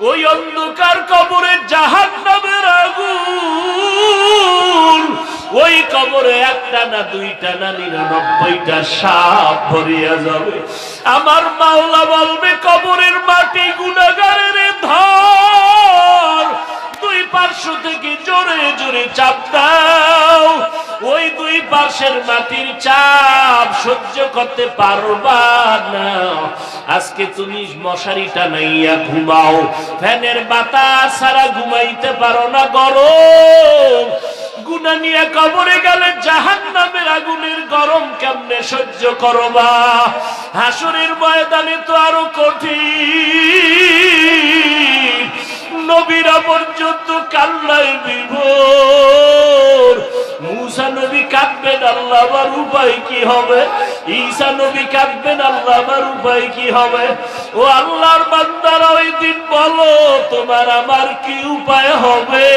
ওই অন্ধকার কবরে জাহান্নামের আগুন, ওই কবরে একটা না দুইটা না 99টা সাপ ভরিয়া যাবে। আমার মাওলা বলবে কবরের মাটি গুনাহগারের ধর, দুই পার্শ্ব থেকে জোরে জোরে চাপ দাও। ওই দুই পার্শ্বের মাটির চাপ সহ্য করতে পারবা না। আজকে তুমি মশারি টানাইয়া ঘুমাও, ফ্যানের বাতাস ছাড়া ঘুমাইতে পারো না, গরম। গুনাহ নিয়ে কবরে গেলে জাহান্নামের আগুনের গরম কেমনে সহ্য করবা? হাসরের ময়দানে তো আরো কঠিন। নবীরা পর্যন্ত কান্নায় বিভোর। মুসা নবী কাঁদবেন, আল্লাহ আমার উপায় কি হবে? ঈসা নবী কাঁদবেন, আল্লাহ আমার উপায় কি হবে? ও আল্লাহর বান্দারা, ওই দিন বলো তোমার আমার কি উপায় হবে?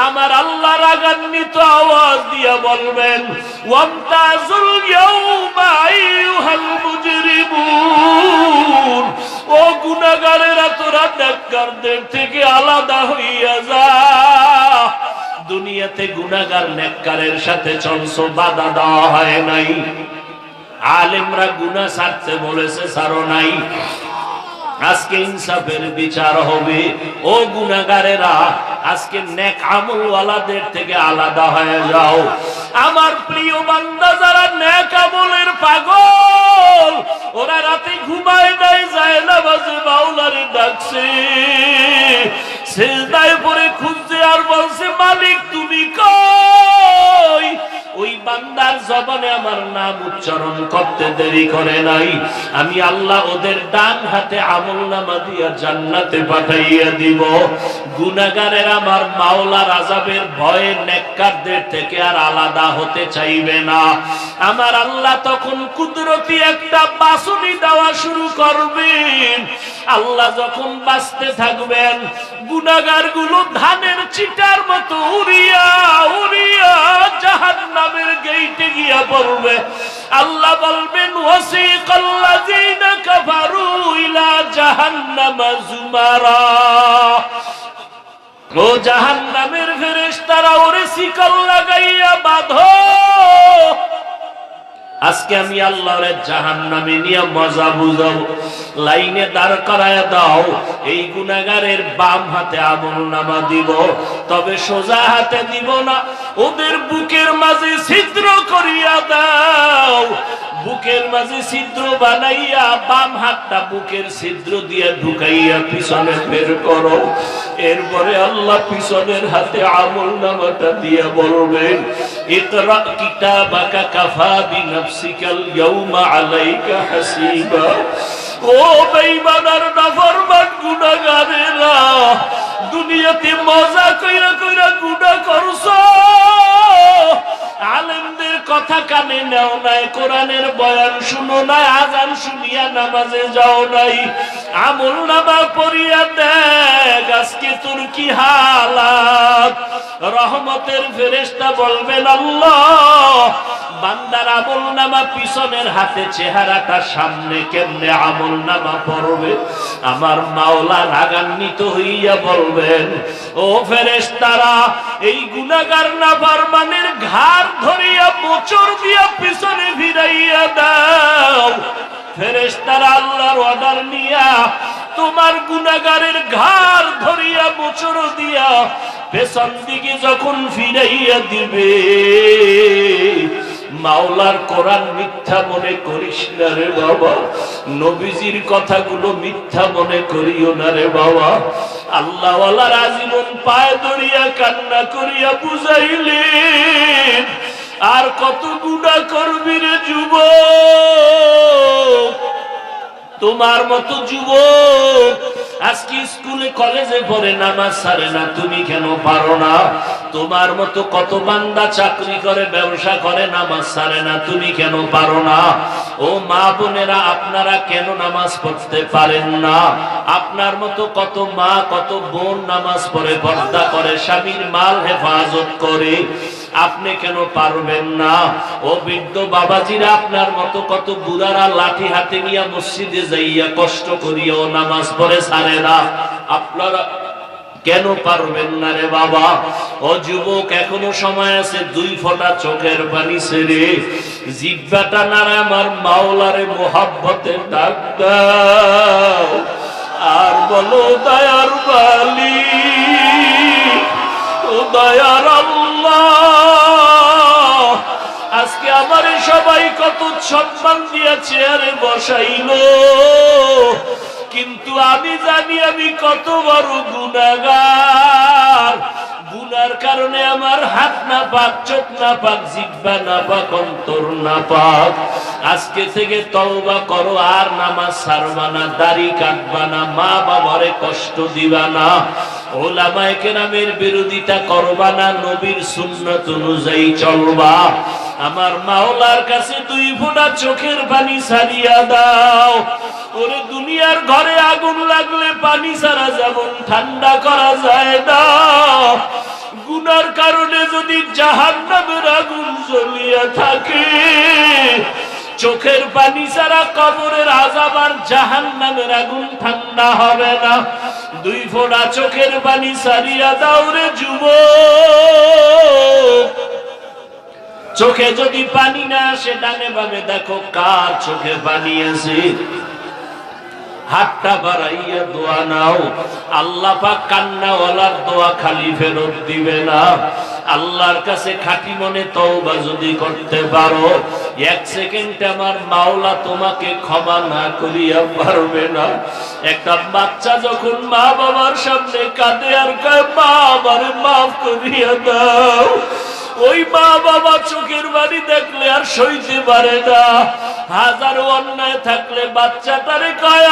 আমার আল্লাহ রাগান্বিত আওয়াজ দিয়া বলবেন, ওয়ামতাজুল ইয়াউমা আইয়ুহাল মুজরিমুন, ও গুনাহগারেরা তোরা নেককারদের থেকে আলাদা হইয়া যা। দুনিয়াতে গুনাহগার নেককারের সাথে চলছো, বাধা দেওয়া হয় নাই। আলেমরা গুনাহ ছাড়তে বলেছে, ছাড়ো নাই। আজকে ইনসাফের বিচার হবে। ও গুনাহগারেরা, আজকে নেক আমলওয়ালাদের থেকে আলাদা হয়ে যাও। আমার প্রিয় বান্দা যারা নেক আমলের পাগল, ওরা রাতে ঘুমায় নাই, যায় না বাজে মাওলারে ডাকছে, সিজদায় পড়ে খুঁজছে আর বলছে, মালিক তুমি কই? ওই বান্দার জবানে আমার নাম উচ্চারণ করতে দেরি করে নাই, আমি আল্লাহ ওদের ডান হাতে আমলনামা দিয়া জান্নাতে পাঠাইয়া দিব। গুনাহগারের আমার মাওলার আযাবের ভয়ে নেককারদের থেকে আর আলাদা হতে চাইবে না। আমার আল্লাহ তখন কুদরতি একটা বাঁশি দেওয়া শুরু করবেন। আল্লাহ যখন বাঁচতে থাকবেন, গুনাহগারগুলো ধানের চিটার মতো উড়িয়া উড়িয়া জাহান্নামের গেইটে গিয়া পড়বে। আল্লাহ বলবেন, ওয়াসিকাল্লাযীনা কাফারু ইলা জাহান্নামা যুমারা, ও জাহান্নামের ফেরেশতারা, ওরে শিকল লাগাইয়া বাঁধো। আজকে আমি আল্লাহরে জাহান্নামে নিয়ে মজা বুঝাবো। লাইনে দাঁড় করায় দাও, এই গুনাহগারের বাম হাতে আমলনামা দিব, তবে সোজা হাতে দিব না, ওদের বুকের মাঝে ছিদ্র করিয়া দাও। বুকের মাঝে ছিদ্র বানাইয়া বাম হাতটা বুকের ছিদ্র দিয়ে ঢুকাইয়া পিছনে বের করো। এরপরে আল্লাহ পিছনের হাতে আমলনামাটা দিয়ে বলবেন, ইকরা কিতাবাকা কাফা বিনাফসিকাল ইয়াউমা আলাইকা হাসিবা। ও বেঈমানের নাফরমান গুনাহগারেরা, দুনিয়াতে মজা কইরা কইরা গুনাহ করছো, আলেমদের কথা কানে নেও নাই, কোরআনের বয়ান শুনো নাই, আজান শুনিয়া নামাজে যাও নাই, আমলনামা পড়িয়া দেখ আজকে তোর কি হালাত। রহমতের ফেরেশতা বলবেন, আল্লাহ বান্দার আমলনামা পিছনের হাতে, চেহারাটা সামনে, কেমনে আমলনামা পড়বে? আমার মাওলা রাগান্বিত হইয়া বলবেন, ও ফেরেশতারা, এই গুনাহগার নাফরমানের ঘাড় ধরিয়া মোচড় দিয়া পিছনে ফিরাইয়া দাও। ফেরেশতারা আল্লাহর অর্ডার নিয়া তোমার গুনাহগারের ঘাড় ধরিয়া মোচড় দিয়া পেছন দিকে যখন ফিরাইয়া দিবে, মাওলার কোরআন মিথ্যা মনে করিস না রে বাবা, নবীজির কথাগুলো মিথ্যা মনে করিও না রে বাবা। আল্লাহ ওয়ালার আজীবন পায়ে ধরিয়া কান্না করিয়া বুঝাইলেন, আর কত গুনাহ করবি রে যুবক? তোমার মতো যুবক আজকে স্কুলে কলেজে পড়ে নামাজ ছাড়ে না, তুমি কেন পারো না? তোমার মতো কত বান্দা চাকরি করে, ব্যবসা করে, নামাজ ছাড়ে না, তুমি কেন পারো না? ও মা বোনেরা, আপনারা কেন নামাজ পড়তে পারেন না? আপনার মতো কত মা, কত বোন নামাজ পড়ে, পর্দা করে, স্বামীর মাল হেফাজত করে, আপনি কেন পারবেন না? ও বৃদ্ধ বাবাজিরা, আপনার মতো কত বুড়ারা লাঠি হাতে নিয়ে মসজিদে যাইয়া কষ্ট করিয়াও নামাজ পড়ে ছাড়ে না, আপনারা কেন পারবেন না রে বাবা? ও যুবক, এখনো সময় আছে, 2 ফোঁটা চোখের পানি ছেড়ে জিহ্বাটা নাড়া আমার মাওলারে মোহাব্বতে ডাক দাও আর বলো, দয়ার মালিক, ও দয়ার আল্লাহ, আজকে আমারে সবাই কত সম্মান দিয়া চেয়ারে বসাইলো, কিন্তু আমি জানি আমি কত বড় গুনাহগার। গুনার কারণে আমার হাত না পাক, চোখ না পাক, জিহ্বা না পাক, অন্তর না পাক। আজকে থেকে তওবা করো, আর নামাজ ছাড়বা না, দাড়ি কাটবা না, মা বাবারে কষ্ট দিবা না, ওলামায়ে কেরামের বিরোধিতা করবা না, নবীর সুন্নাত অনুযায়ী চলবা। আমার মাওলার কাছে 2 ফোঁটা চোখের পানি ছাড়িয়া দাও। ওরে দুনিয়ার ঘরে আগুন লাগলে পানি ছাড়া যেমন ঠান্ডা করা যায় না, গুনার কারণে যদি জাহান্নামের আগুন জ্বলিয়া থাকে, চোখের পানি ছাড়া কবরের আযাব আর জাহান্নামের আগুন ঠান্ডা হবে না। 2 ফোঁটা চোখের পানি ছাড়িয়া দাও রে যুবক। চোখে যদি পানি না আসে, ডানে বামে দেখো কার চোখে পানি আছে, হাতটা বাড়াইয়া দোয়া নাও। আল্লাহ পাক কান্নাওয়ালার দোয়া খালি ফেরত দিবে না। আল্লাহর কাছে খাঁটি মনে তওবা যদি করতে পারো, 1 সেকেন্ডে আমার মাওলা তোমাকে ক্ষমা না করিয়া পারবে না। একটা বাচ্চা যখন মা বাবার সামনে কাঁদে আর কয়, মা আমারে মাফ করিয়া দাও, ওই মা বাবা চোখের বাড়ি দেখলে আর সইতে পারে না। হাজারো অন্যায় থাকলে বাচ্চাটারে কয়,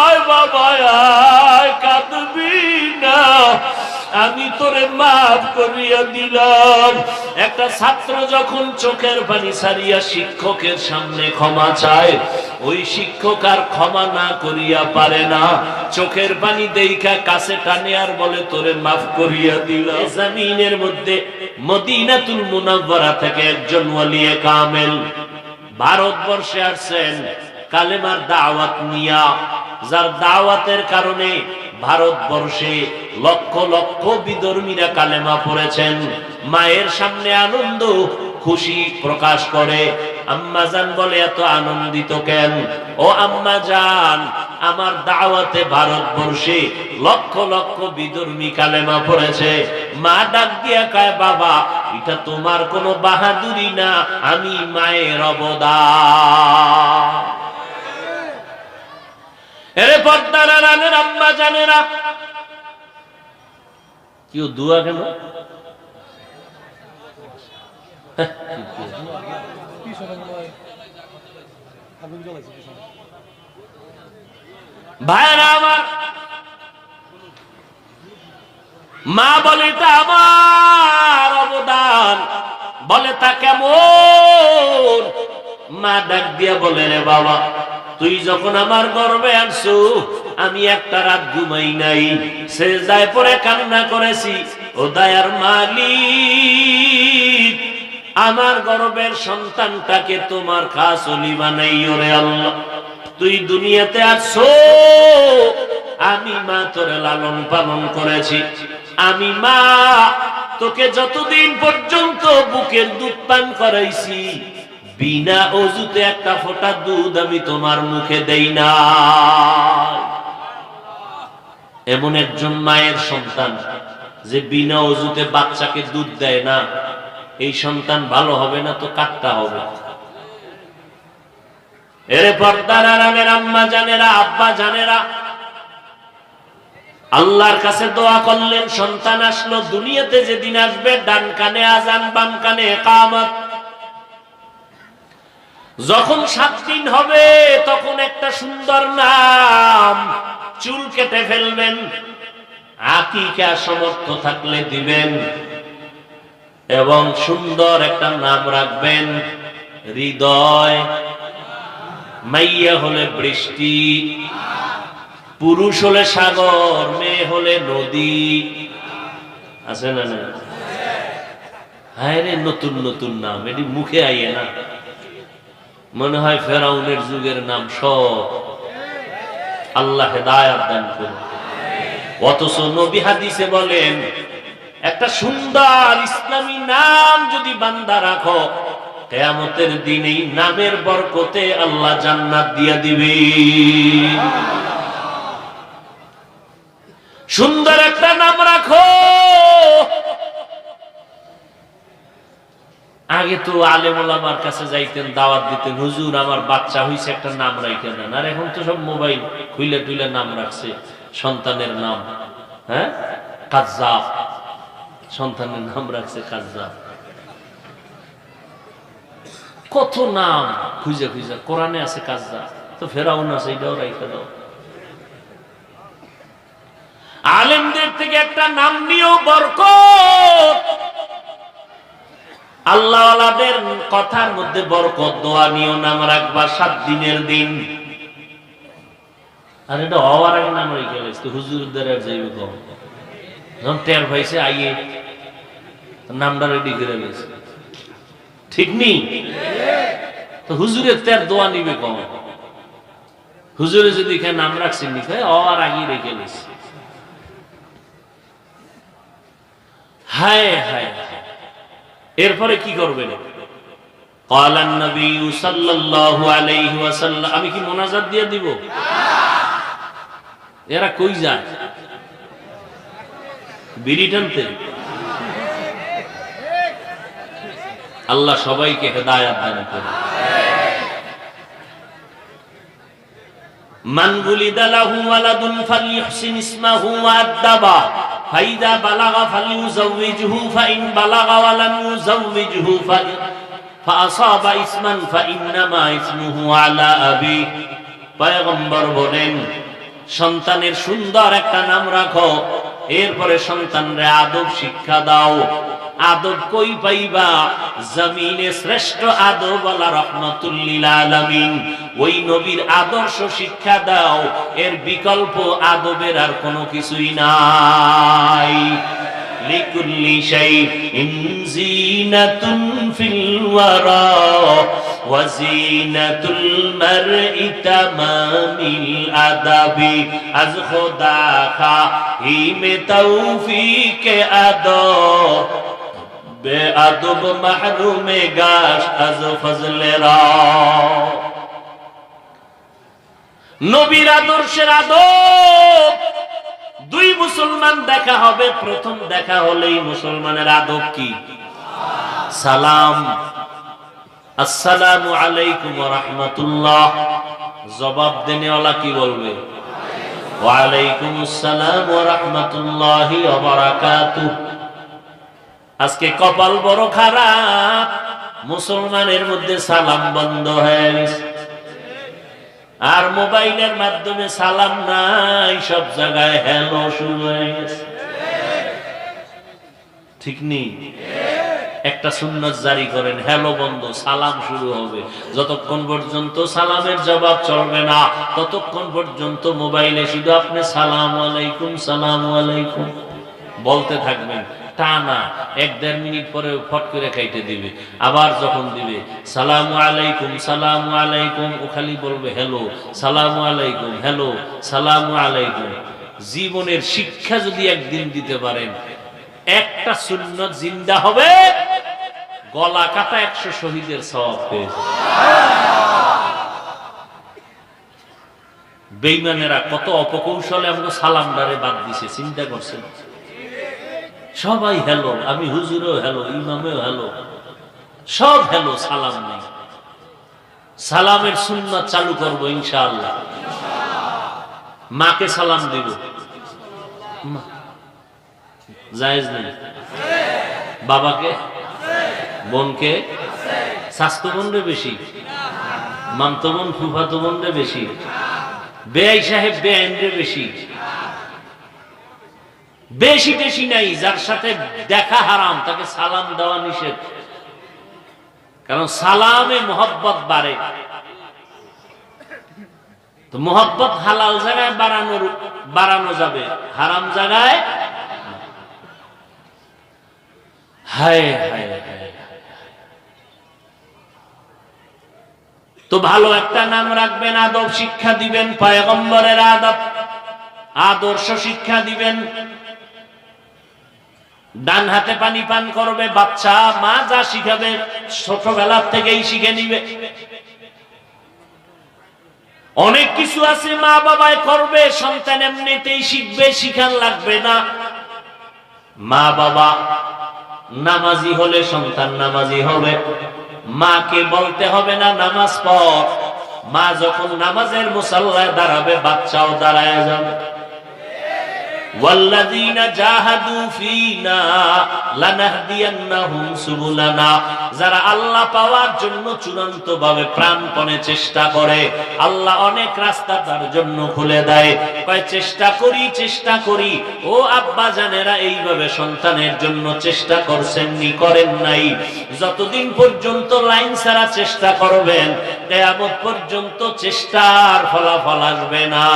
আয় বাবা আয়, কাঁদবি না, আমি তোরে মাফ করিয়া দিলাম। একটা ছাত্র যখন চোখের পানি ছাড়িয়া শিক্ষকের সামনে ক্ষমা চায়, ওই শিক্ষক আর ক্ষমা না করিয়া পারে না, চোখের পানি দেইখা কাছে টানে আর বলে, তোরে মাফ করিয়া দিলাম। জমিনের মধ্যে মদিনাতুল মুনাওয়ারা থেকে একজন ওয়ালিয়ে কামেল ভারতবর্ষে আসছেন কালেমার দাওয়াত নিয়া, যার দাওয়াতের কারণে ভারতবর্ষে লক্ষ লক্ষ বিধর্মীরা কালেমা পড়েছেন। মায়ের সামনে আনন্দ খুশি প্রকাশ করে। আম্মা জান বলে, এত আনন্দিত কেন? ও আম্মা জান, আমার দাওয়াতে ভারতবর্ষে লক্ষ লক্ষ বিধর্মী কালেমা পড়েছে। মা ডাক দিয়া কয়, বাবা এটা তোমার কোনো বাহাদুরি না, আমি মায়ের অবদান। এরে পর্দার আড়ালের আম্মা জানেরা, কেউ দুয়া কেন? ভাইরা আমার, মা বলে তা আমার অবদান। বলে তা কেমন? মা ডাক দিয়া বলে, রে বাবা, তুই যখন আমার গর্ভে আনছো, আমি একটা রাত ঘুমাই নাই, সেজদায় পড়ে কান্না করেছি, ও দয়ার মালিক, আমার গর্ভের সন্তানটাকে তোমার খাস ওলি বানাইও রে আল্লাহ। তুই দুনিয়াতে আসছো, আমি মা তোরে লালন পালন করেছি। আমি মা তোকে যতদিন পর্যন্ত বুকের দুধ পান করাইছি, বিনা অজুতে একটা ফোঁটা দুধ আমি তোমার মুখে দেই না। এমন একজন মায়ের সন্তান যে বিনা অজুতে বাচ্চাকে দুধ দেয় না, এই সন্তান ভালো হবে না তো কাটটা হবে। এরে পর্দার আড়ালের আম্মা জানেরা, আব্বা জানেরা, আল্লাহর কাছে দোয়া করলেন, সন্তান আসলো। দুনিয়াতে যেদিন আসবে, ডান কানে আজান, বাম কানে ইকামত। যখন 7 দিন হবে, তখন একটা সুন্দর নাম, চুল কেটে ফেলবেন, আকিকা সমর্থ থাকলে দিবেন, এবং সুন্দর একটা নাম রাখবেন হৃদয়। মাইয়া হলে বৃষ্টি, পুরুষ হলে সাগর, মেয়ে হলে নদী। আছে না? হায় রে, নতুন নতুন নাম, এটি মুখে আইয়ে না, মনে হয় ফেরাউনের যুগের নাম সব। আল্লাহ হেদায়েত দান করুন। অথচ নবী হাদিসে বলেন, একটা সুন্দর ইসলামী নাম যদি বান্দা রাখো, কিয়ামতের দিন এই নামের বরকতে আল্লাহ জান্নাত দিয়ে দিবে। সুন্দর একটা নাম রাখো। আগে তো আলেম ওলামার কাছে যাইতেন, দাওয়াত দিতেন, হুজুর আমার বাচ্চা হইছে, একটা নাম রাখেন না। আর এখন তো সব মোবাইল খুইলে টুইলে নাম রাখছে, সন্তানের নাম, হ্যাঁ, কাজ্জাব, সন্তানের নাম রাখছে কাজ্জাব। কত নাম খুঁজে খুঁজে, কোরআনে আছে কাজ্জাব, তো ফেরাউন আছে, এটাও রাইখে দাও। আলেমদের থেকে একটা নাম নিয়েও বরকত, আল্লাহওয়ালাদের কথার মধ্যে বরকত। দোয়া নিয়েও নাম রাখবা 7 দিনের দিন। আর এটা হওয়ার আগে নাম রেখে গেছে, হুজুরদের আর যাইবে কম, যখন টের পাইছে আইয়ে নামটা রেডি করে গেছে, ঠিক নেই তো হুজুরের তের দোয়া নিবে কম। হুজুরে যদি এখানে নাম রাখছেন লিখে হওয়ার আগে রেখে গেছে। হায় হায়, এরপরে কি করবেন? ক্বালান নবী সাল্লাল্লাহু আলাইহি ওয়াসাল্লাম, আমি কি মোনাজাত দিয়ে দিব? এরা কই যায়? বিড়ি টানতে? আল্লাহ সবাইকে হেদায়েত দান করুন। মান গুলিদা লাহু ওয়ালাদুন ফালইহসিন ইসমাহু ওয়া আদাবা ফাইদা বালাগা ফালিউযাওবিজহু ফাইন বালাগা ওয়া লাম ইউযাওবিজহু ফাআসাবা ইসমান ফাইন্নামা ইসমুহু আলা আবি। পয়গম্বর বলেন, সন্তানের সুন্দর একটা নাম রাখো, এরপরে সন্তানরে আদব শিক্ষা দাও। আদব কই পাইবা? জমিনে শ্রেষ্ঠ আদব ওয়ালা রাহমাতুল লিল আলামিন, ওই নবীর আদর্শ শিক্ষা দাও। এর বিকল্প আদবের আর কোনো কিছুই নাই। লিকুল্লি শাইইন যিনাতুন ফিল ওয়ারা ওয়া যিনাতুল মারই তামামিল আদাবি। আজ খোদা খাহিমে তৌফিকে আদব, বেআদব মাহরুমে গাশ আজ ফজলেরা। নবীর আদর্শের আদব। দুই মুসলমান দেখা হবে, প্রথম দেখা হলেই মুসলমানের আদব কি? সালাম। আসসালামু আলাইকুম ওয়া রাহমাতুল্লাহ। জবাব দেনেওয়ালা কি বলবে? ওয়া আলাইকুম আসসালাম ওয়া রাহমাতুল্লাহি ওয়া বারাকাতুহু। আজকে কপাল বড় খারাপ, মুসলমানের মধ্যে সালাম বন্ধ হয়ে গেছে। আর মোবাইলের মাধ্যমে সালাম নাই, সব জায়গায় হ্যালো শুরু হয়ে গেছে, ঠিক নেই? একটা সুন্নাত জারি করেন, হ্যালো বন্ধ, সালাম শুরু হবে। যতক্ষণ পর্যন্ত সালামের জবাব চলবে না, ততক্ষণ পর্যন্ত মোবাইলে শুধু আপনি সালাম আলাইকুম সালাম আলাইকুম বলতে থাকবেন টানা। 1-1.5 মিনিট পরে ফট করে কাইটে দিবে। আবার যখন দিবে সালামু আলাইকুম সালামু আলাইকুম, ও খালি বলবে হ্যালো সালামু আলাইকুম হ্যালো সালামু আলাইকুম। জীবনের শিক্ষা যদি একদিন দিতে পারেন, একটা সুন্নাত জিন্দা হবে, গলা কাটা 100 শহীদের সওয়াব পেয়েছে। বেঈমানেরা কত অপকৌশলে আমাকে সালামদারে বাদ দিছে, চিন্তা করছেন? সবাই হ্যালো, আমি হুজুরও হ্যালো, ইমামেও হ্যালো, সব হ্যালো, সালাম নেই। সালামের সুন্নাত চালু করবো ইনশাআল্লাহ। মাকে সালাম দিব, জায়েজ নেই? বাবাকে, বোনকে, স্বাস্থ্য বোনরে বেশি, মামতো বোন ফুফাতো বোনরে বেশি, বেআই সাহেব বেআইনরে বেশি, বেশি বেশি নাই। যার সাথে দেখা হারাম তাকে সালাম দেওয়া নিষেধ, কারণ সালামে মোহব্বত বাড়ে। তো মোহব্বত হালাল জায়গায় বাড়ানো যাবে, হারাম জায়গায়। হায় হায় হায়। তো ভালো একটা নাম রাখবেন, আদব শিক্ষা দিবেন, পয়গম্বরের আদব আদর্শ শিক্ষা দিবেন। ডান হাতে পানি পান করবে বাচ্চা, মা যা শিখাবে ছোটবেলার থেকেই শিখে নিবে। অনেক কিছু আছে মা বাবাই করবে, সন্তান এমনিতেই শিখবে, শিখান লাগবে না। মা বাবা নামাজি হলে সন্তান নামাজি হবে, মাকে বলতে হবে না নামাজ পড়। মা যখন নামাজের মুসাল্লায় দাঁড়াবে বাচ্চাও দাঁড়ায় যাবে। ওয়াল্লাযীনা জাহাদু ফীনা লানাহদিয়ান্নাহুম সুবুলানা, যারা আল্লাহ পাওয়ার জন্য চূড়ান্তভাবে প্রাণপণে চেষ্টা করে, আল্লাহ অনেক রাস্তা তার জন্য খুলে দেয়। কয় চেষ্টা করি। ও আব্বা জানেরা, এইভাবে সন্তানের জন্য চেষ্টা করছেননি, করেন নাই? যতদিন পর্যন্ত লাইন ছাড়া চেষ্টা করবেন, কিয়ামত পর্যন্ত চেষ্টার ফলাফল আসবে না।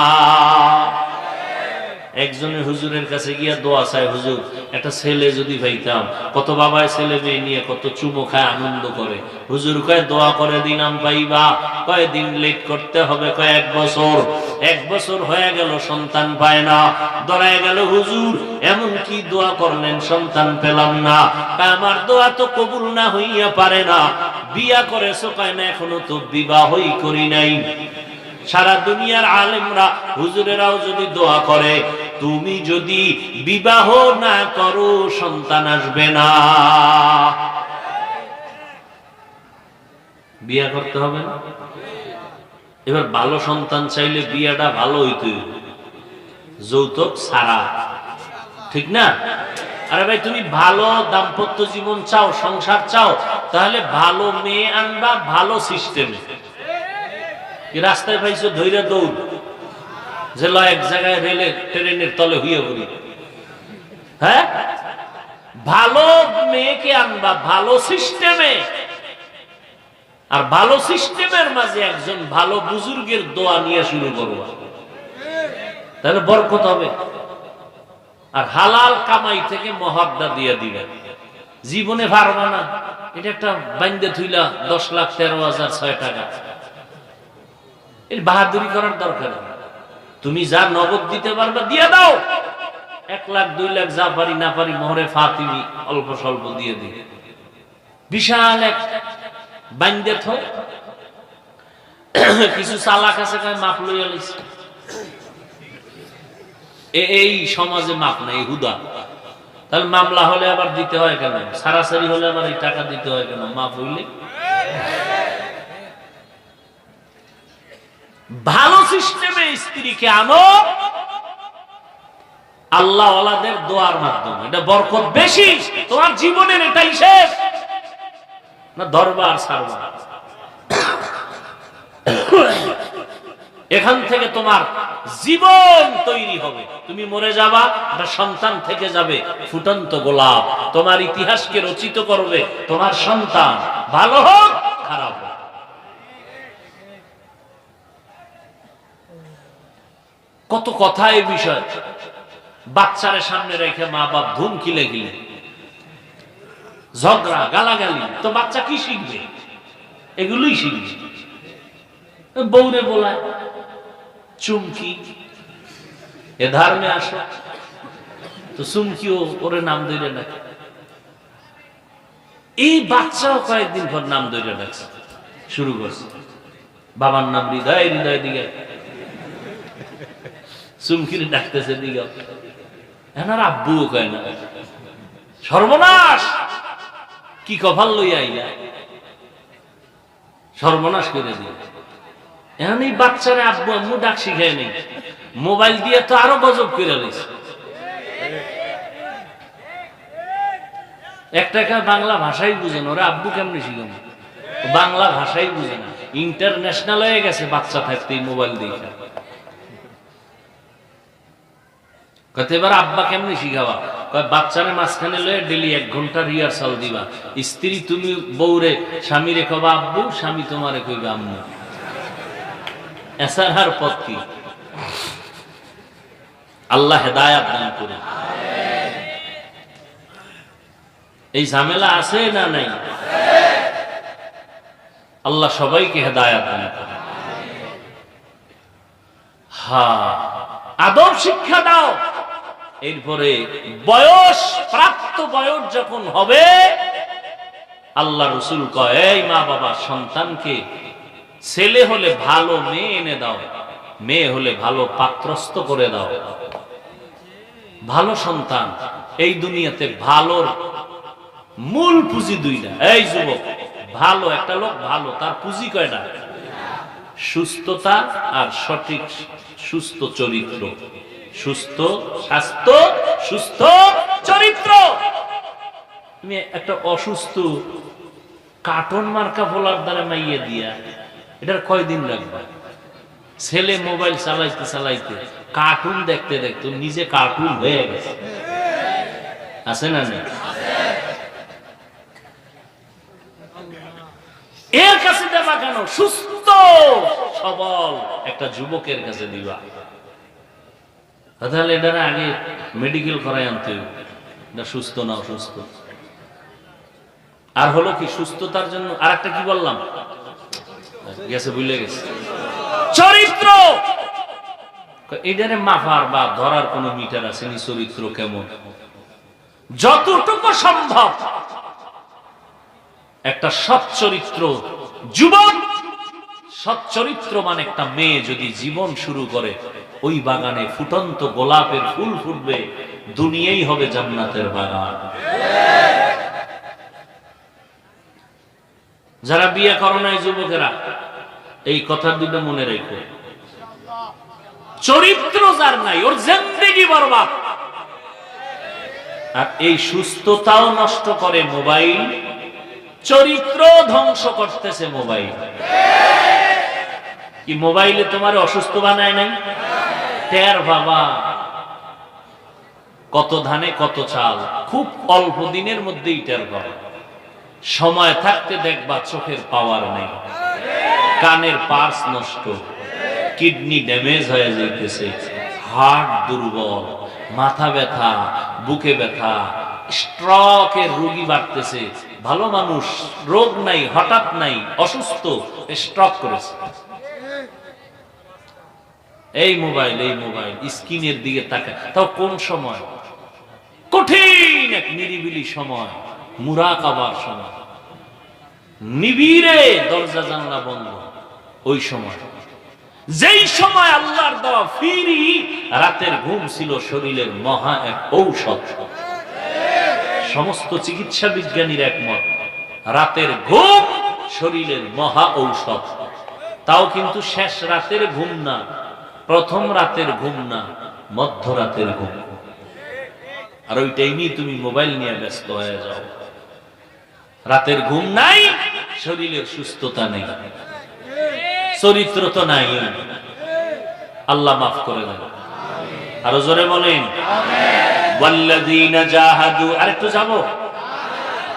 একজনের হুজুরের কাছে গিয়া দোয়া চায়, হুজুর একটা ছেলে যদি পাইতাম। কত বাবায় ছেলে মেয়ে নিয়ে কত চুমো খায়, আনন্দ করে। হুজুর কয় দোয়া করে দিনাম পাইবা। কয় দিন লেট করতে হবে, কয় 1 বছর। 1 বছর হয়ে গেল সন্তান পায় না, দৌড়ায় গেল হুজুর এমন কি দোয়া করলেন সন্তান পেলাম না। আমার দোয়া তো কবুল না হইয়া পারে না। বিয়া করেছো? কয় না এখনো তো বিবাহই করি নাই। সারা দুনিয়ার আলেমরা হুজুরেরাও যদি দোয়া করে, তুমি যদি বিবাহ না করো সন্তান আসবে না। বিয়া করতে হবে না? এবার ভালো সন্তান চাইলে বিয়াটা ভালো হইতে, যৌতুক ছাড়া, ঠিক না? আরে ভাই, তুমি ভালো দাম্পত্য জীবন চাও, সংসার চাও, তাহলে ভালো মেয়ে আনবা, ভালো সিস্টেমে। রাস্তায় পাইছো ধৈর্য দৌড়, যে এক জায়গায় রেলে ট্রেনের তলে হইয়া পড়ি। হ্যাঁ, ভালো মেয়েকে আনবা ভালো সিস্টেমে, আর ভালো সিস্টেমের মাঝে একজন ভালো বুজুর্গের দোয়া নিয়ে শুরু করবা, তাহলে বরকত হবে। আর হালাল কামাই থেকে মহাব্দা দিয়ে দিবে। জীবনে পারবা না, এটা একটা বাইন্দে থুইলা 10,13,006 টাকা, এর বাহাদুরি করার দরকার। তুমি যা নগদ দিতে পারবে দিয়ে দাও। 1 লাখ 2 লাখ যা পারি না পারি মোহরে ফাতিমি অল্প স্বল্প দিয়ে দিই। বিশাল এক বাইন্দে থ কিছু চালাক আছে, কয় মাপ লইয়া লইছে। এই সমাজে মাপ নাই, হুদা। তাহলে মামলা হলে আবার দিতে হয় কেন? সারাসারি হলে আবার এই টাকা দিতে হয় কেন? মাপ হইলে ভালো সিস্টেমে স্ত্রীকে আনো, আল্লাহ ওয়ালাদের দোয়ার মাধ্যমে। এটা বরকত বেশি। তোমার জীবনের এটাই শেষ না, দরবার সারবা। এখান থেকে তোমার জীবন তৈরি হবে। তুমি মরে যাবা, একটা সন্তান থেকে যাবে ফুটন্ত গোলাপ। তোমার ইতিহাসকে রচিত করবে তোমার সন্তান, ভালো হোক খারাপ হোক। কত কথা এই বিষয়। বাচ্চারে সামনে রেখে মা বাপ ধুম খিলে খিলে ঝগড়া গালাগালি, তো বাচ্চা কি শিখবে? এগুলোই শিখবে। বউরে বলায় চুমকি, এ ধারণে আসো তো চুমকিও ওরে নাম ধরে ডাকে। এই বাচ্চাও কয়েকদিন পর নাম ধরে ডাকছে, শুরু করছে। বাবার নাম হৃদয়, হৃদয় দিকে চুমকিরে ডাকতেছে দিকে। এনার আব্বুও কয় না। সর্বনাশ, কি কপাল লইয়া আইলা, সর্বনাশ করে দিয়ে। এখন এই বাচ্চারা আব্বু আম্মু ডাক শিখায় নেই, মোবাইল দিয়ে তো আরো গজব করে লইছে। একটা বাংলা ভাষাই বুঝে না, ওরা আব্বু কেমনি শিখাম, বাংলা ভাষাই বুঝে না। ইন্টারন্যাশনাল হয়ে গেছে বাচ্চা থাকতে মোবাইল দিয়ে। এবার আব্বা কেমনি শিখাবা? বাচ্চারে মাঝখানে লয়ে ডেলি 1 ঘন্টা রিহার্সাল দিবা। স্ত্রী তুমি বউরে স্বামীরে কবা আব্বু, স্বামী তোমারে কইবা আম্মু। এসার পথ কি? আল্লাহ হেদায়াত দান করুন। এই ঝামেলা আছে না নাই? আল্লাহ সবাইকে হেদায়েত দান করেন। আদব শিক্ষা দাও। এরপরে বয়স, প্রাপ্ত বয়স যখন হবে, আল্লাহ রসুল কয়, এই মা বাবা সন্তানকে ছেলে হলে ভালো মেয়ে এনে দাও, মেয়ে হলে ভালো পাত্রস্থ করে দাও। ভালো সন্তান, এই দুনিয়াতে ভালোর মূল পুঁজি দুইটা। এই যুবক, ভালো একটা লোক ভালো, তার পুঁজি কয়টা? সুস্থতা আর সঠিক সুস্থ চরিত্র। সুস্থ স্বাস্থ্য, সুস্থ চরিত্র। তুমি একটা অসুস্থ কার্টুন মার্কা বলার দ্বারা মাইয়ে দিয়া, এটার কয়দিন লাগবে? ছেলে মোবাইল চালাইতে চালাইতে, কার্টুন দেখতে দেখতে নিজে কার্টুন হয়ে গেছে। আছে না? এর কাছে দেবা কেন? সুস্থ সবল একটা যুবকের কাছে দিবা। তাহলে এটা আগে মেডিকেল করাই আনতে হবে, এটা সুস্থ না অসুস্থ। আর হলো কি, সুস্থতার জন্য আর একটা কি বললাম, গেছে ভুলে গেছে, চরিত্র। এটারে মাপার বা ধরার কোন মিটার আছে নি? চরিত্র কেমন? যতটুকু সম্ভব একটা সৎ চরিত্র যুবক, সৎ চরিত্র মানে একটা মেয়ে যদি জীবন শুরু করে, ওই বাগানে ফুটন্ত গোলাপের ফুল ফুটবে, দুনিয়াই হবে জান্নাতের বাগান। যারা বিয়ে করো নাই যুবকেরা, এই কথা দুটো মনে রেখো। চরিত্র যার নাই, ওর জিন্দেগি বরবাদ। আর এই সুস্থতাও নষ্ট করে মোবাইল, চরিত্র ধ্বংস করতেছে মোবাইল। কি মোবাইলে তোমার অসুস্থ বানায় নাই? টের বাবা, কত ধানে কত চাল, খুব অল্প দিনের মধ্যেই টের পাবা। সময় থাকতে দেখবা চোখের পাওয়ার নেই, কানের পার্স নষ্ট, কিডনি ড্যামেজ হয়ে যাইতেছে, হার্ট দুর্বল, মাথা ব্যথা, বুকে ব্যথা, স্ট্রোকের রোগী বাড়তেছে। ভালো মানুষ, রোগ নাই, হঠাৎ নাই, অসুস্থ, স্ট্রোক করেছে। এই মোবাইল স্ক্রিনের দিকে তাকায়, তাও কোন সময়? কঠিন এক নিরিবিলি সময়, মুরাকাবার সময়, নিবিড়ে দরজা জানলা বন্ধ, ওই সময়, যেই সময় আল্লাহর দেওয়া ফিরি রাতের ঘুম ছিল শরীরের মহা এক ঔষধ। সমস্ত চিকিৎসা বিজ্ঞানীর একমত, রাতের ঘুম শরীরের মহা ঔষধ। তাও কিন্তু শেষ রাতের ঘুম না, প্রথম রাতের ঘুম না, মধ্যরাতের ঘুম। আর ওইটাই নিয়ে তুমি মোবাইল নিয়ে ব্যস্ত হয়ে যাও। রাতের ঘুম নাই, শরীরের সুস্থতা নেই, চরিত্র তো নাই। আল্লাহ মাফ করে দেন। আরো জোরে বলেন ওয়াল্লাযীনা জাহাদু। আরেকটু যাবো,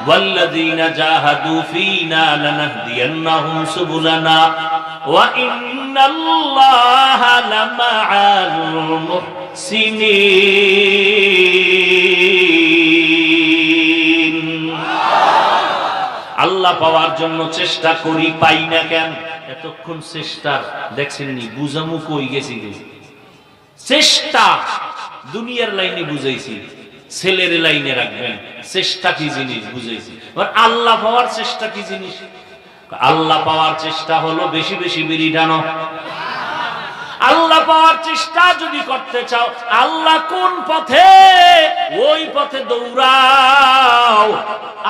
ওয়াল্লাযীনা জাহাদু ফীনা লানাহদিয়ান্নাহুম সুবুলানা ওয়া ইন্নাল্লাহা লামাআল মুহসিনিন। আল্লাহ পাওয়ার জন্য চেষ্টা করি, পাই না কেন? এতক্ষণ চেষ্টা দেখছেন নি, বুঝামু কই গেছি? চেষ্টা দুনিয়ার লাইনে বুঝাইছি, ছেলের লাইনে রাখবেন। চেষ্টা কি জিনিস বুঝাইছি। আল্লাহ পাওয়ার চেষ্টা কি জিনিস? আল্লাহ পাওয়ার চেষ্টা হলো বেশি বেশি বিড়ি টানো। আল্লাহ পাওয়ার চেষ্টা যদি করতে চাও, আল্লাহ কোন পথে, ওই পথে দৌড়াও।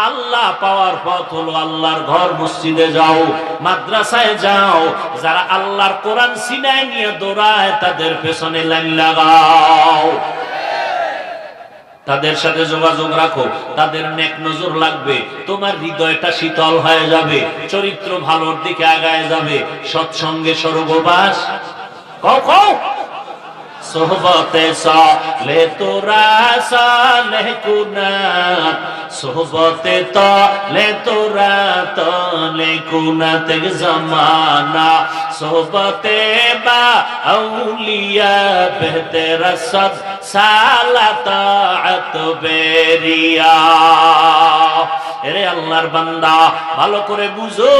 আল্লাহ পাওয়ার পথ হলো আল্লাহর ঘর, মসজিদে যাও, মাদ্রাসায় যাও। যারা আল্লাহর কোরআন সিনায় নিয়ে দৌড়ায়, তাদের পেছনে লাইন লাগাও, তাদের সাথে যোগাযোগ রাখো, তাদের নেক নজর লাগবে, তোমার হৃদয়টা শীতল হয়ে যাবে, চরিত্র ভালোর দিকে আগায় যাবে। সৎসঙ্গে স্বর্গবাস। সোহবতে সালে তোরা সালেহ কুনাত সোহবতে তালে তোরা তালে কুনাত জমানা সোহবতে বা আউলিয়া বেহতেরা সব সালাত বেরিয়া। এরে আল্লাহর বান্দা ভালো করে বুঝো,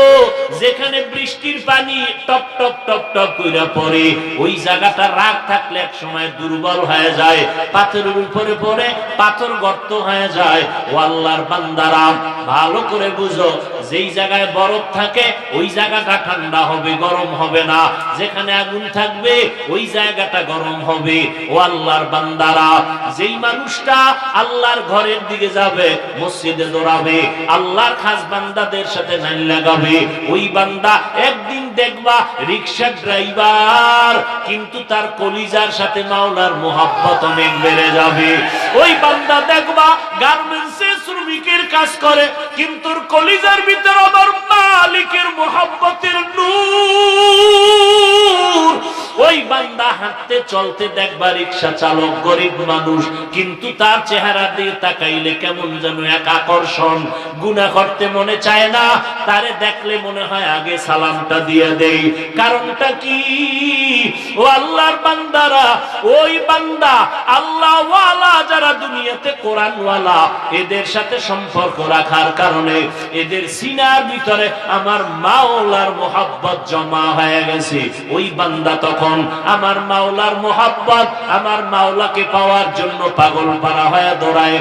যেখানে বৃষ্টির পানি টপ টপ টপ টপ কইরা পড়ে ওই জায়গাটা রাগ থাকলে এক সময় দুর্বল হয়ে যায়, পাথরের উপরে পড়ে পাথর গর্ত হয়ে যায়। ও আল্লাহর বান্দারা ভালো করে বুঝো, যেই জায়গায় বরফ থাকে ওই জায়গাটা ঠান্ডা হবে, গরম হবে না। যেখানে আগুন থাকবে ওই জায়গাটা গরম হবে। ও আল্লাহর বান্দারা, যেই মানুষটা আল্লাহর ঘরের দিকে যাবে, মসজিদে দৌড়াবে, আল্লাহর খাস বান্দাদের সাথে লাইন লাগাবে, ওই বান্দা একদিন দেখবা রিকশা ড্রাইভার, কিন্তু তার কলিজার সাথে মাওলার মোহাব্বত অনেক বেড়ে যাবে। ওই বান্দা দেখবা গার্মেন্টসে শ্রমিকের কাজ করে, কিন্তু কলিজার ভিতরে আমার মালিকের মোহাব্বতের নূর। ওই বান্দা হাঁটতে চলতে দেখবা রিকশা চালক, গরিব মানুষ, কিন্তু তার চেহারা দিয়ে তাকাইলে কেমন যেন এক আকর্ষণ। গুনাহ করতে মনে চায় না, তারে দেখলে মনে হয় আগে সালামটা দিয়ে দেই। কারণটা কি? ও আল্লাহর বান্দারা, ওই বান্দা আল্লাহ ওয়ালা যারা দুনিয়াতে কোরআন ওয়ালা, এদের সাথে সম্পর্ক রাখার কারণে এদের সিনার ভিতরে আমার মাওলার মোহাব্বত জমা হয়ে গেছে। ওই বান্দা তখন আমার মাওলার মোহাব্বত, আমার মাওলাকে পাওয়ার জন্য পাগল পারা হয়ে দৌড়ায়।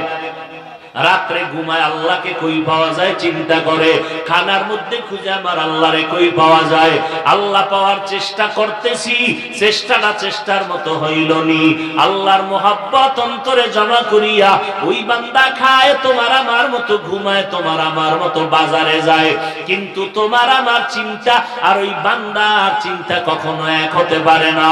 রাত্রে ঘুমায় আল্লাহকে কই পাওয়া যায় চিন্তা করে, খানার মধ্যে খুঁজে আমার আল্লাহরে কই পাওয়া যায়। আল্লাহ পাওয়ার চেষ্টা করতেছি, চেষ্টাটা চেষ্টার মতো হইল নি। আল্লাহর মোহাব্বত অন্তরে জমা করিয়া ওই বান্দা খায় তোমার আমার মতো, ঘুমায় তোমার আমার মতো, বাজারে যায়, কিন্তু তোমার আমার চিন্তা আর ওই বান্দার চিন্তা কখনো এক হতে পারে না।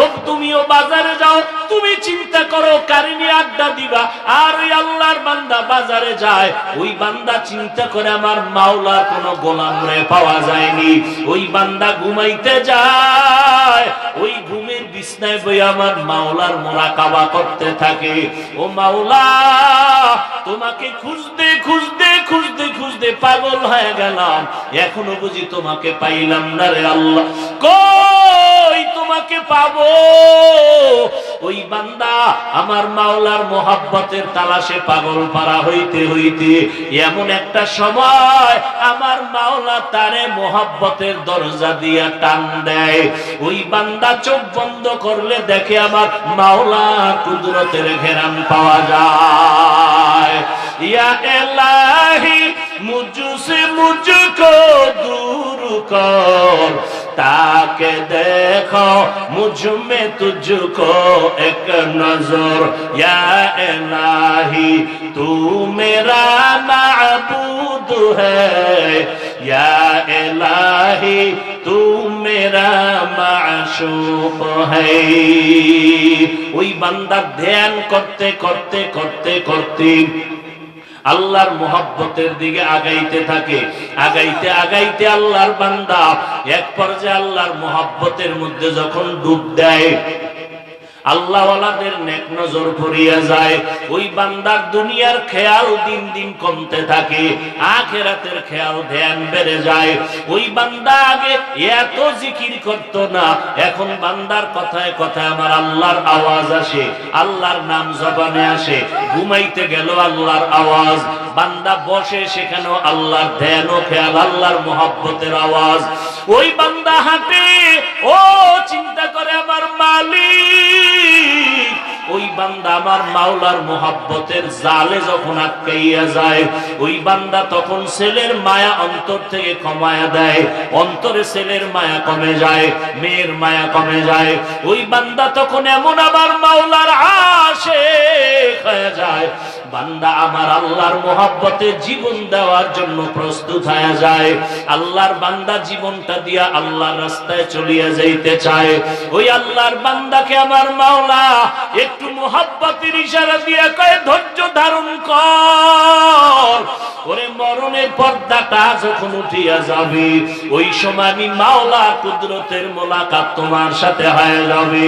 ও তুমিও বাজারে যাও, তুমি চিন্তা করো কারিনী আড্ডা দিবা, আর ওই আল্লাহর বান্দা বাজারে যায়, ওই বান্দা চিন্তা করে আমার মাওলার কোনো গোলাম রে পাওয়া যায়নি। ওই বান্দা ঘুমাইতে যায়, ওই ঘুমের বিছনায় বই আমার মাওলার মুরাকাবা করতে থাকে। ও মাওলা, তোমাকে খুঁজতে খুঁজতে খুঁজতে খুঁজতে পাগল হয়ে গেলাম, এখনো বুঝি তোমাকে পাইলাম না রে আল্লাহ, কই তোমাকে পাবো? ওই বান্দা আমার মাওলার মোহাব্বতের তালাশে পাগল পারা হইতে হইতে এমন একটা সময় আমার মাওলা তারে মোহাব্বতের দরজা দিয়া টান দেয়। ওই বান্দা চোখ বন্ধ করলে দেখে আমার মাওলার কুদরতের ঘেরান পাওয়া যায়। ইয়া ইলাহি মুঝসে মুঝকো দূর কর, ताके देखो मुझ में तुझको एक नजर, या इलाही तू मेरा माबूद है, या इलाही तू मेरा माशूक है। ওই বান্দা ধ্যান করতে করতে করতে করতে আল্লাহর মোহাব্বতের দিকে আগাইতে থাকে, আগাইতে আগাইতে আল্লাহর বান্দা এক পর্যায়ে আল্লাহর মোহাব্বতের মধ্যে যখন ডুব দেয়, আল্লাহ ওয়ালাদের নেক নজর পড়িয়া যায়। ওই বান্দার দুনিয়ার খেয়াল দিন দিন কমতে থাকে, আখিরাতের খেয়াল ধ্যান বেড়ে যায়। ওই বান্দা আগে এত জিকির করত না, এখন বান্দার কথায় কথায় আমার আল্লাহর আওয়াজ আসে, আল্লাহর নাম জবানে আসে। ঘুমাইতে গেল আল্লাহর আওয়াজ, বান্দা বসে সেখানেও আল্লাহর ধ্যান ও খেয়াল, আল্লাহর মোহাব্বতের আওয়াজ। ওই বান্দা হাঁটে, ও চিন্তা করে আমার মালিক। ওই বান্দা আমার মাওলার মোহাব্বতের জালে যখন আটকাইয়া যায়, ওই বান্দা তখন ছেলের মায়া অন্তর থেকে কমায়া দেয়, অন্তরে ছেলের মায়া কমে যায়, মেয়ের মায়া কমে যায়। ওই বান্দা তখন এমন আমার মাওলার আশিক হয়ে যায়, বান্দা আমার আল্লাহর মহব্বতে জীবন দেওয়ার জন্য প্রস্তুত হয়ে যায়। আল্লাহর বান্দা জীবনটা দিয়া আল্লাহর রাস্তায় চলিয়ে যাইতে চায়। ওই আল্লাহর বান্দাকে আমার মাওলা একটু মহব্বতের ইশারা দিয়ে কয়, ধৈর্য ধারণ কর। ওরে মরণের পর্দাটা যখন উঠিয়া যাবে, ওই সময় আমি মাওলা কুদরতের মোলাকাত তোমার সাথে হয়ে যাবে।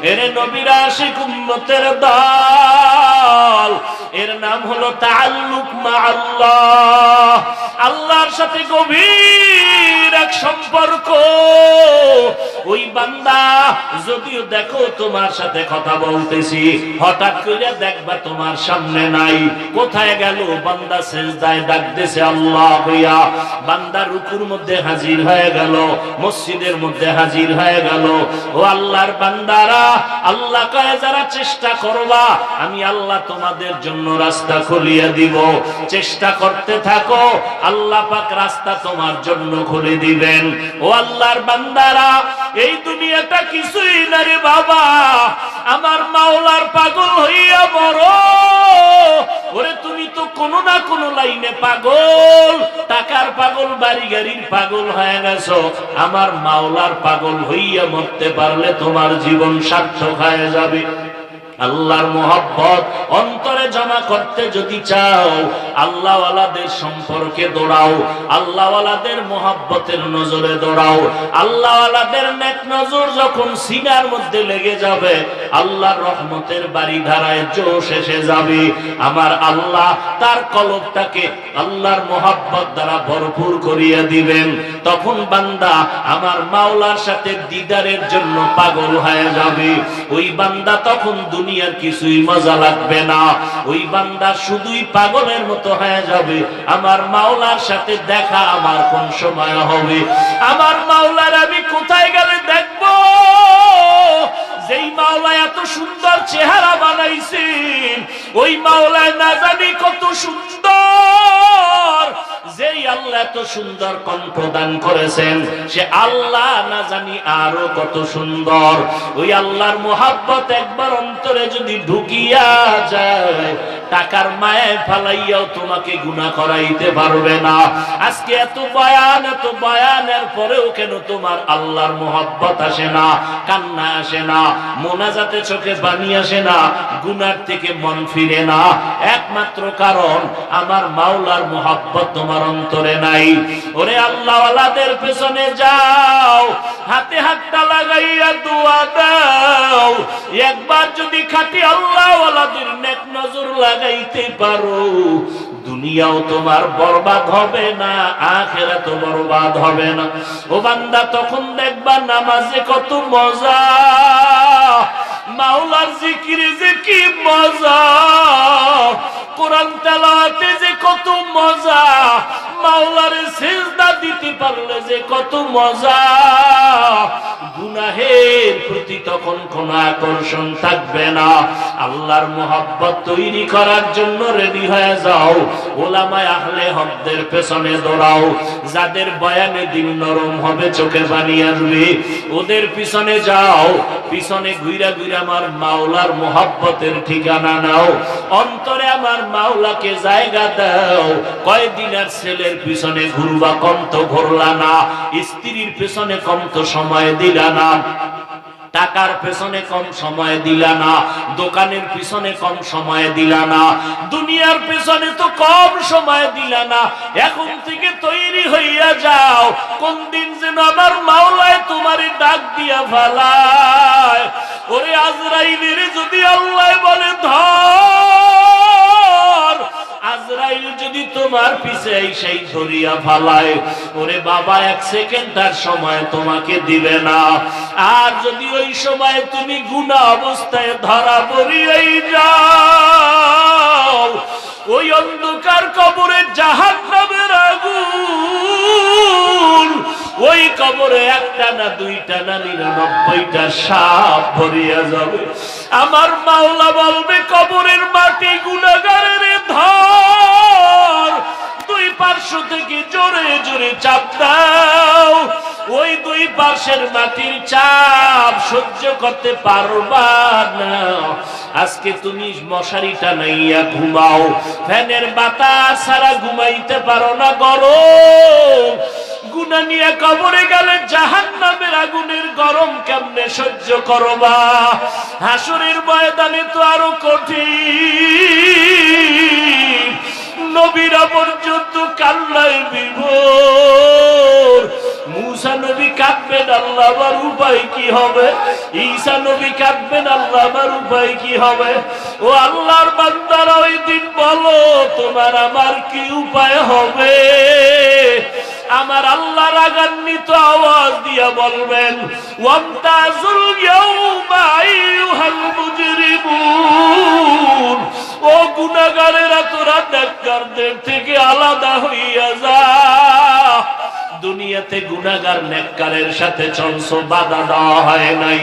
এর নবীর আশিক উম্মতের দল, এর নাম হলো তাআল্লুক মা আল্লাহ। আল্লাহর সাথে গভীর এক সম্পর্ক। ওই বান্দা যদিও দেখো তোমার সাথে কথা বলতেছি, হঠাৎ করে দেখবা তোমার সামনে নাই, কোথায় গেল? বান্দা সিজদায় ডাকতেছে আল্লাহ হইয়া, বান্দা রুকুর মধ্যে হাজির হয়ে গেল, মসজিদের মধ্যে হাজির হয়ে গেল। ও আল্লাহর বান্দারা, আল্লাহ কয় যারা চেষ্টা করবা আমি আল্লাহ তোমাদের জন্য রাস্তা খুলিয়ে দিব। চেষ্টা করতে থাকো, আল্লাহ পাক রাস্তা তোমার জন্য খুলে দিবেন। ও আল্লাহর বান্দারা, এই দুনিয়াটা কিছুই না রে বাবা, আমার মাওলার পাগল হইয়া মরো। ওরে তুমি তো কোনো না কোনো লাইনে পাগল, টাকার পাগল, বাড়ি গাড়ির পাগল হয়ে গেছো। আমার মাওলার পাগল হইয়া মরতে পারলে তোমার জীবন সার্থক হয়ে যাবে। আল্লাহর মোহাব্বত অন্তরে জমা করতে যদি চাও, আল্লাহওয়ালাদের সম্পর্কে দৌড়াও, আল্লাহওয়ালাদের মোহাব্বতের নজরে দৌড়াও। আল্লাহওয়ালাদের নেক নজর যখন সিনার মধ্যে লেগে যাবে, আল্লাহর রহমতের বাড়ি ধারায় জোশ এসে যাবে। আমার আল্লাহ তার কলবটাকে আল্লাহর মোহাব্বত দ্বারা ভরপুর করিয়া দিবেন। তখন বান্দা আমার মাওলার সাথে দিদারের জন্য পাগল হয়ে যাবে। ওই বান্দা তখন দুনিয়ার কিছুই মজা লাগবে না। ওই বান্দা শুধুই পাগলের মতো হয়ে যাবে, আমার মাওলার সাথে দেখা আমার কোন সময় হবে, আমার মাওলার আমি কোথায় গেলে দেখবো। যেই মাওলা এত সুন্দর চেহারা বানাইছেন, ওই মাওলায় না জানি কত সুন্দর। যেই আল্লাহ এত সুন্দর কণ্ঠ দান করেছেন, সে আল্লাহ না জানি আরো কত সুন্দর। ওই আল্লাহর মোহাব্বত একবার অন্তরে যদি ঢুকিয়া যায়, টাকার মায়ে ফালাইয়াও তোমাকে গুনাহ করাইতে পারবে না। আজকে এত বয়ানের পরেও কেন তোমার আল্লাহর মোহাব্বত আসে না, কান্না আসে না, মোনাজাতে চোখে পানি আসে না, গুনার থেকে মন ফিরে না? একমাত্র কারণ আমার মাওলার মোহাব্বত তোমার অন্তরে নাই। ওরে আল্লাহওয়ালাদের পেছনে যাও, হাতে হাতটা লাগাইয়া দোয়া দাও। একবার যদি খাঁটি আল্লাহওয়ালাদের নেক নজর লাগাইতে পারো, দুনিয়াও তোমার বরবাদ হবে না, আখিরাতও বরবাদ হবে না। ও বান্দা, তখন দেখবা নামাজে কত মজা, মাওলার জিকিরে যে কি মজা, কোরআন তেলাওয়াতে যে কত মজা, মাওলারে সিজদা দিতে পারলে যে কত মজা। গুনাহের প্রতি তখন কোনো আকর্ষণ থাকবে না। আল্লাহর মোহাব্বত তৈরি করার জন্য রেডি হয়ে যাও। ওলামায়ে আহলে হকদের পেছনে দৌড়াও। যাদের বয়ানে দিল নরম হবে, চোখে পানি আসবে, ওদের পিছনে যাও। পিছনে ঘুরা ঘুরা আমার মাওলার মোহাব্বতের ঠিকানা নাও। অন্তরে আমার মাওলাকে জায়গা দাও। কয়দিনের ছেলের পিছনে ঘুরবা, কম তো ঘুরলা না। স্ত্রীর পিছনে কম তো সময় দিলা না। টাকার পেছনে কম সময় দিলা না, দোকানের পিছনে কম সময় দিলা না, দুনিয়ার পেছনে তো কম সময় দিলা না। এখন থেকে তৈরি হইয়া যাও, কোন দিন যেন আমার মাওলায় তোমারে ডাক দিয়া ফেলায়। ওরে আজরাইলের যদি আল্লাহ বলে ধর, আজরাইল যদি তোমার পিছে সেই ধরিয়া ফালায়, ওরে বাবা, এক সেকেন্ড তার সময় তোমাকে দিবে না। আর যদি ওই সময় তুমি গুনাহ অবস্থায় ধরা পড়িয়াই যাও, ওই অন্ধকার কবরে জাহান্নামের আগুন, ওই কবরে একটা না দুইটা না 99টা সাপ ভরিয়া যাবে। আমার মাওলা বলবে, কবরের মাটি গুনাহগারের ধর, দুই পার্শ্ব থেকে জোরে জোরে চাপ দাও। ওই দুই পার্শ্বের মাটির চাপ সহ্য করতে পারবা না, আজকে তুমি মশারিটা নাইয়া ঘুমাও, ফ্যানের বাতাস ছাড়া ঘুমাইতে পারো না, গরম। গুনাহ নিয়ে কবরে গেলে জাহান্নামের আগুনের গরম কেমনে সহ্য করবা? হাসরের ময়দানে তো আরো কঠিন। নবীরা পর্যন্ত কান্নায় বিভোর। মুসা নবী কাঁদবেন, আল্লাহ আমার উপায় কি হবে? ঈসা নবী কাঁদবেন, আল্লাহ আমার উপায় কি হবে? ও আল্লাহর বান্দারা, ওই দিন বলো তোমার আমার কি উপায় হবে? আমার আল্লাহ রাগান্বিত আওয়াজ দিয়া বলবেন, ওয়ামতাজুল ইয়াউমা আইয়ুহাল মুজরিমুন, ও গুনাহগারেরা তোরা নেককারদের থেকে আলাদা হইয়া যা। দুনিয়াতে গুনাহগার নেককারের সাথে চলছো, বাধা দেওয়া হয় নাই।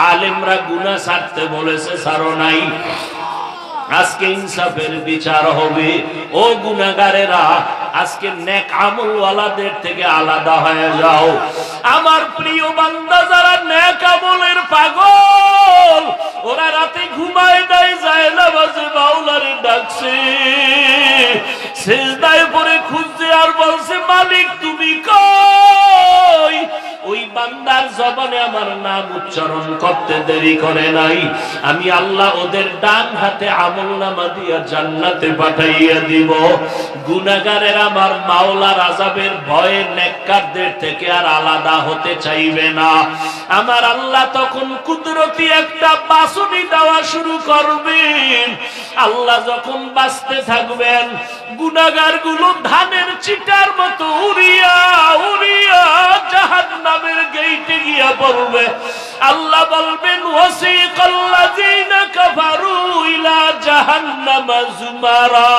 আলেমরা গুনাহ ছাড়তে বলেছে, ছাড়ো নাই। আজকে ইনসাফের বিচার হবে। ও গুনাহগারেরা, আজকে নেক আমলওয়ালাদের থেকে আলাদা হয়ে যাও। আমার প্রিয় বান্দা যারা নেক আমলের পাগল, ওরা রাতে ঘুমায় নাই, যায় নামাজে মাওলারে ডাকছে, সিজদায় পড়ে খুঁজছে আর বলছে, মালিক তুমি কই? ওই বান্দার জবানে আমার নাম উচ্চারণ করতে দেরি করে নাই, আমি আল্লাহ ওদের ডান হাতে আমলনামা দিয়া জান্নাতে পাঠাইয়া দিব। গুনাহগারের আমার মাওলার আযাবের ভয়ে নেককারদের থেকে আর আলাদা হতে চাইবে না। আমার আল্লাহ তখন কুদরতি একটা বাঁশুনি দেওয়া শুরু করবেন। আল্লাহ যখন বাঁচতে থাকবেন, গুনাহগার গুলো ধানের চিটার মতো উড়িয়া উড়িয়া জাহান্নামের গেইটে গিয়া পড়বে। আল্লাহ বলবেন, ওয়াসিকাল্লাযীনা কাফারু ইলা জাহান্নামা যুমারা,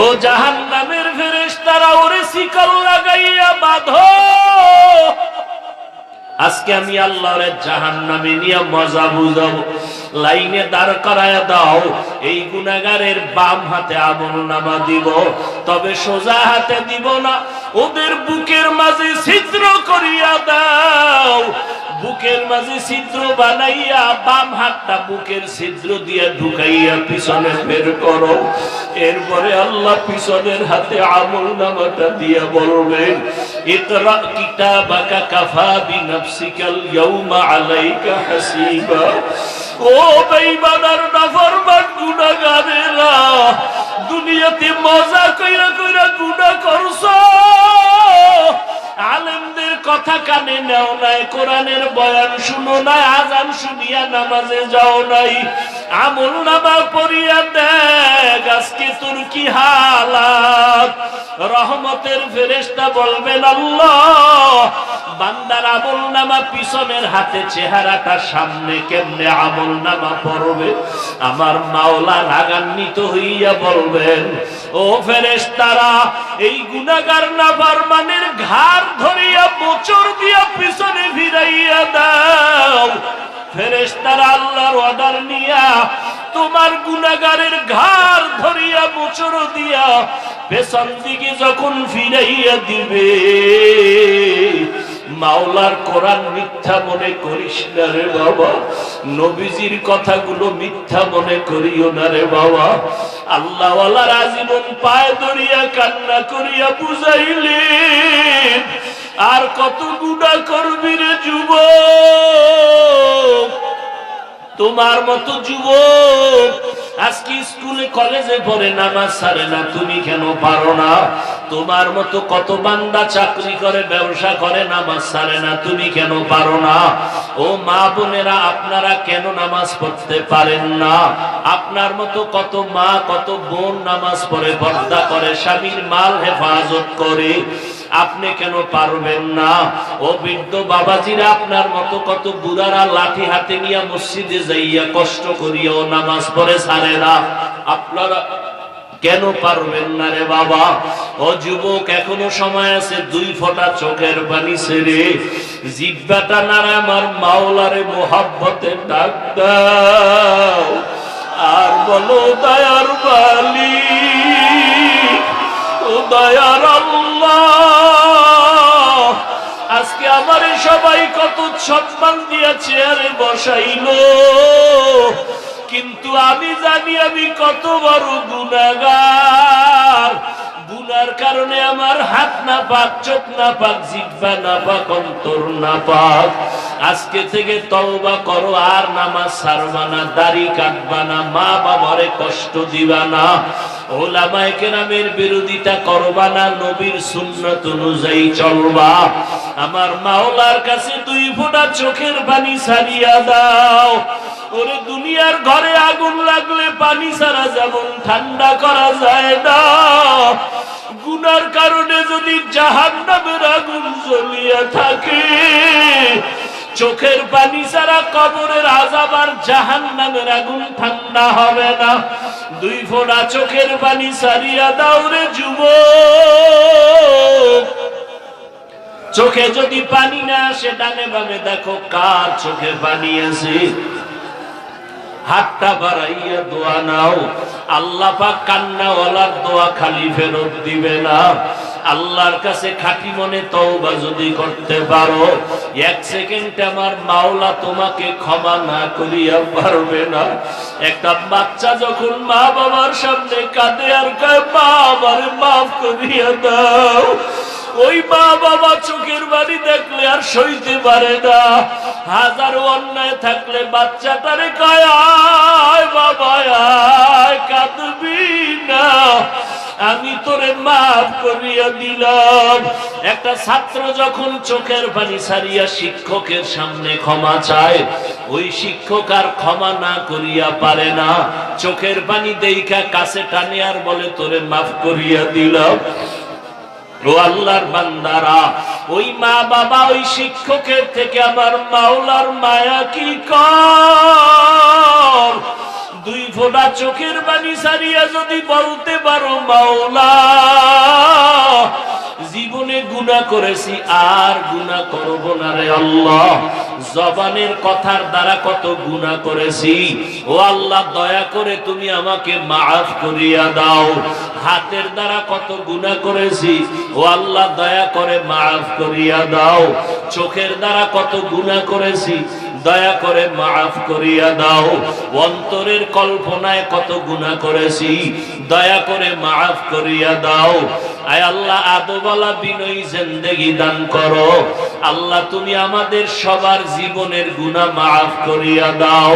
ও জাহান্নামের ফেরেশতারা, ওরে শিকল লাগাইয়া বাঁধো। আজকে আমি আল্লাহরে জাহান্নামে নিয়ে মজা বুঝাবো। লাইনে দাঁড় করায়া দাও, এই গুনাহগারের বাম হাতে আমলনামা দিব, তবে সোজা হাতে দিব না, ওদের বুকের মাঝে ছিদ্র করিয়া দাও। বুকের মাঝে ছিদ্র বানাইয়া বাম হাতটা বুকের ছিদ্র দিয়ে ঢুকাইয়া পিছনে বের করো। এরপরে আল্লাহ পিছনের হাতে আমলনামাটা দিয়ে বলবেন, ইকরা কিতাবাকা কাফা বিনাফসিকাল ইয়াউমা আলাইকা হাসিবা। ও বেঈমানের নাফরমান গুনাহগারেরা, দুনিয়াতে মজা কইরা কইরা গুনাহ করছো, আলেমদের কথা কানে নাও নাই, কোরআনের বয়ান শুনো নাই, আজান শুনিয়া নামাজে যাও নাই, আমলনামা পড়িয়া দেখ আজকে তোর কি হালাত। রহমতের ফেরেশতা বলবেন, আল্লাহ বান্দার আমলনামা পিছনের হাতে, চেহারাটা সামনে, কেমনে আমলনামা পড়বে? আমার মাওলা রাগান্বিত হইয়া বলবেন, ও ফেরেশতারা, এই গুনাহগার নাফরমানের ঘাড় ধরিয়া মোচড় দিয়া পিছনে ফিরাইয়া দাও। ফেরেশতারা আল্লাহর অর্ডার নিয়া তোমার গুনাহগারের ঘাড় ধরিয়া মোচড় দিয়া পেছন দিকে যখন ফিরাইয়া দিবে, মাওলার কোরআন মিথ্যা মনে করিস না রে বাবা, নবীজির কথাগুলো মিথ্যা মনে করিও না রে বাবা। আল্লাহওয়ালার আজীবন পায়ে ধরিয়া কান্না করিয়া বুঝাইলেন, আর কত গুনাহ করবি রে যুবক? তোমার মতো যুবক আজকে স্কুলে কলেজে পড়ে নামাজ ছাড়ে না, তুমি কেন পারো না? তোমার মতো কত বান্দা চাকরি করে, ব্যবসা করে, নামাজ ছাড়ে না, তুমি কেন পারো না? ও মা বোনেরা, আপনারা কেন নামাজ পড়তে পারেন না? আপনার মতো কত মা, কত বোন নামাজ পড়ে, পর্দা করে, স্বামীর মাল হেফাজত করে, আপনি কেন পারবেন না? ও বৃদ্ধ বাবাজিরা, আপনার মতো কত বুড়ারা লাঠি হাতে নিয়ে মসজিদে যাইয়া কষ্ট করিয়াও নামাজ পড়ে ছাড়ে না, আপনারা কেন পারবেন না রে বাবা? ও যুবক, এখনো সময় আছে, 2 ফোঁটা চোখের পানি ছেড়ে জিহ্বাটা নাড়া আমার মাওলারে মোহাব্বতে ডাক দাও, আর বলো, দয়ার মালিক, ও দয়ার আল্লাহ, আজকে আমারে সবাই কত সম্মান দিয়া চেয়ারে বসাইলো, কিন্তু আমি জানি আমি কত বড় গুনাহগার। গুনার কারণে আমার হাত না পাক, চোখ না পাক, জিহ্বা না পাক, অন্তর না পাক। আজকে থেকে তওবা করো, আর নামাজ ছাড়বা না, দাড়ি কাটবা না, মা বাবারে কষ্ট দিবা না, ওলামায়ে কেরামের বিরোধিতা করবা না, নবীর সুন্নাত অনুযায়ী চলবা। আমার মাওলার কাছে 2 ফোঁটা চোখের পানি ছাড়িয়া দাও। ওরে দুনিয়ার ঘরে আগুন লাগলে পানি ছাড়া যেমন ঠান্ডা করা যায় না, গুনার কারণে যদি জাহান্নামের আগুন জ্বলিয়া থাকে, চোখের পানি ছাড়া কবরের আযাব আর জাহান্নামের আগুন ঠান্ডা হবে না। 2 ফোঁটা চোখের পানি ছাড়িয়া দাও রে যুবক। চোখে যদি পানি না আসে, ডানে বামে দেখো কার চোখে পানি আছে, হাতটা বাড়াইয়া দোয়া নাও। আল্লাহ পাক কান্নাওয়ালার দোয়া খালি ফেরত দিবে না। আল্লাহর কাছে খাঁটি মনে তওবা যদি করতে পারো, 1 সেকেন্ড আমার মাওলা তোমাকে ক্ষমা না করিয়া পারবে না। একটা বাচ্চা যখন মা বাবার সামনে কাঁদে আর কয় মা আমারে মাফ করিয়া দাও, ওই মা বাবা চোখের বাড়ি দেখলে আর সইতে পারে না। হাজারো অন্যায় থাকলে বাচ্চাটারে কয় আয় বাবা আয়, কাঁদবি না, আমি তোরে মাফ করিয়া দিলাম। একটা ছাত্র যখন চোখের পানি ছাড়িয়া শিক্ষকের সামনে ক্ষমা চায়, ওই শিক্ষক আর ক্ষমা না করিয়া পারে না, চোখের পানি দেইখা কাছে টানে আর বলে তোরে মাফ করিয়া দিলাম। ও আল্লাহর বান্দারা, ওই মা বাবা ওই শিক্ষকের থেকে আমার মাওলার মায়া কি কম। 2 ফোঁটা চোখের পানি ছাড়িয়া যদি বলতে পারো মাওলা জীবনে গুনাহ করেছি আর গুনাহ করব না রে আল্লাহ, জবানের কথার দ্বারা কত গুনাহ করেছি, ও আল্লাহ দয়া করে তুমি আমাকে মাফ করিয়া দাও। হাতের দ্বারা কত গুনাহ করেছি, ও আল্লাহ দয়া করে মাফ করিয়া দাও। চোখের দ্বারা কত গুনাহ করেছি, দয়া করে মাফ করিয়া দাও। অন্তরের কল্পনায় কত গুনাহ করেছি, দয়া করে মাফ করিয়া দাও। আয় আল্লাহ আদবওয়ালা বিনয়ী জিন্দেগি দান করো। আল্লাহ তুমি আমাদের সবার জীবনের গুনাহ মাফ করিয়া দাও।